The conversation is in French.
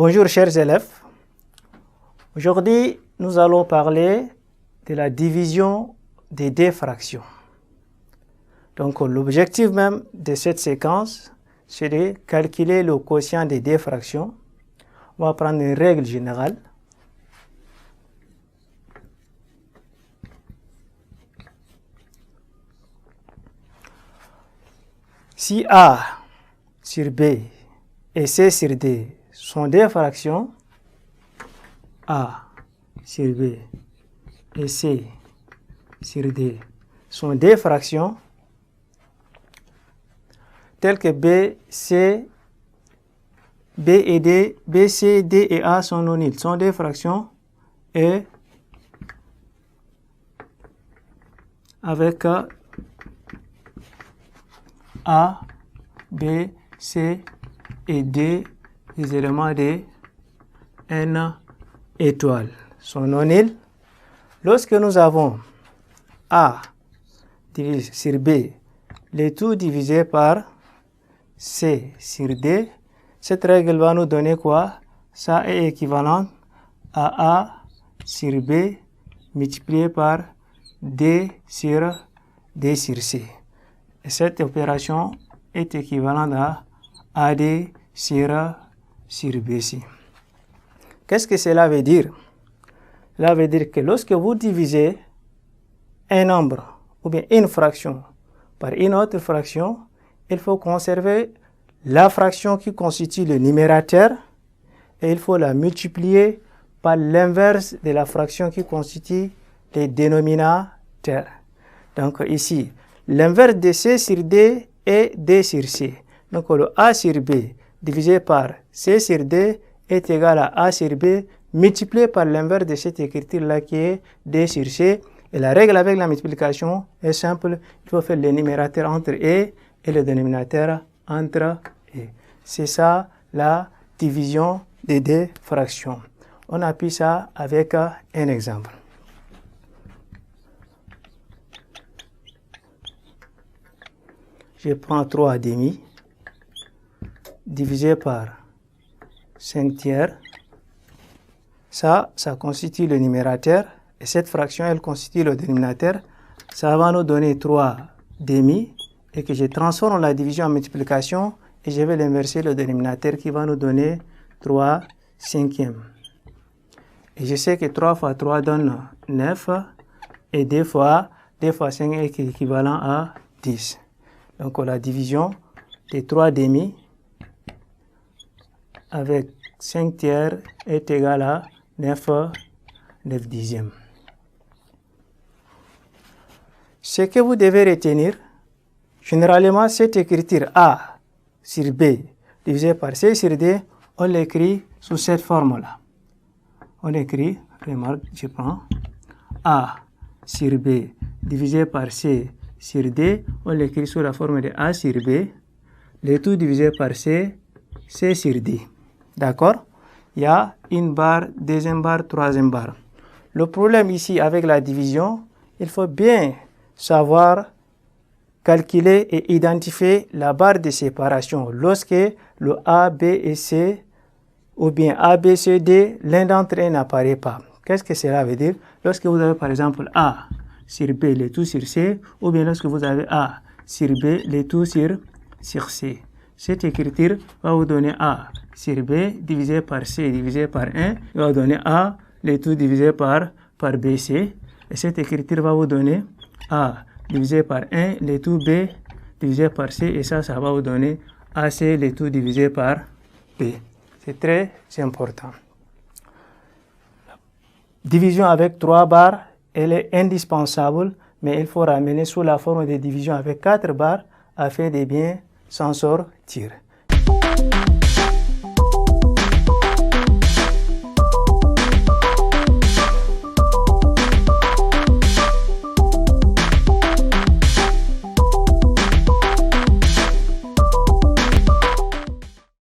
Bonjour chers élèves. Aujourd'hui, nous allons parler de la division des deux fractions. Donc l'objectif même de cette séquence, c'est de calculer le quotient des deux fractions. On va prendre une règle générale. Si A sur B et C sur D sont deux fractions, A sur B et C sur D sont deux fractions, telles que B, C, B, C, D et A sont non nuls, sont des fractions, et avec A, B, C et D, les éléments de N étoile sont non nuls. Lorsque nous avons A divisé sur B, le tout divisé par C sur D, cette règle va nous donner quoi? Ça est équivalent à A sur B multiplié par D sur C. Et cette opération est équivalente à AD sur BC. Qu'est-ce que cela veut dire? Cela veut dire que lorsque vous divisez un nombre ou bien une fraction par une autre fraction, il faut conserver la fraction qui constitue le numérateur et il faut la multiplier par l'inverse de la fraction qui constitue le dénominateur. Donc ici, l'inverse de C sur D est D sur C. Donc le A sur B divisé par C sur D est égal à A sur B multiplié par l'inverse de cette écriture-là qui est D sur C. Et la règle avec la multiplication est simple. Il faut faire le numérateur entre E et le dénominateur entre E. C'est ça la division des deux fractions. On appuie ça avec un exemple. Je prends 3 demi divisé par 5 tiers. Ça constitue le numérateur. Et cette fraction, elle constitue le dénominateur. Ça va nous donner 3 demi et que je transforme la division en multiplication et je vais l'inverser le dénominateur qui va nous donner 3 cinquièmes. Et je sais que 3 fois 3 donne 9 et 2 fois 5 est équivalent à 10. Donc la division des 3 demi avec 5 tiers est égale à 9 dixièmes. Ce que vous devez retenir, généralement cette écriture A sur B divisé par C sur D, on l'écrit sous cette forme-là. On écrit, remarque, je prends A sur B divisé par C sur D, on l'écrit sous la forme de A sur B, le tout divisé par C, C sur D. D'accord? Il y a une barre, deuxième barre, troisième barre. Le problème ici avec la division, il faut bien savoir calculer et identifier la barre de séparation lorsque le A, B et C ou bien A, B, C, D, l'un d'entre eux n'apparaît pas. Qu'est-ce que cela veut dire? Lorsque vous avez par exemple A sur B, le tout sur C, ou bien lorsque vous avez A sur B, le tout sur C. Cette écriture va vous donner A sur B divisé par C divisé par 1, il va vous donner A, le tout divisé par BC. Et cette écriture va vous donner A divisé par 1, le tout B divisé par C, et ça va vous donner AC, le tout divisé par B. C'est très important. Division avec 3 barres, elle est indispensable, mais il faut ramener sous la forme de division avec 4 barres afin de bien s'en sortir.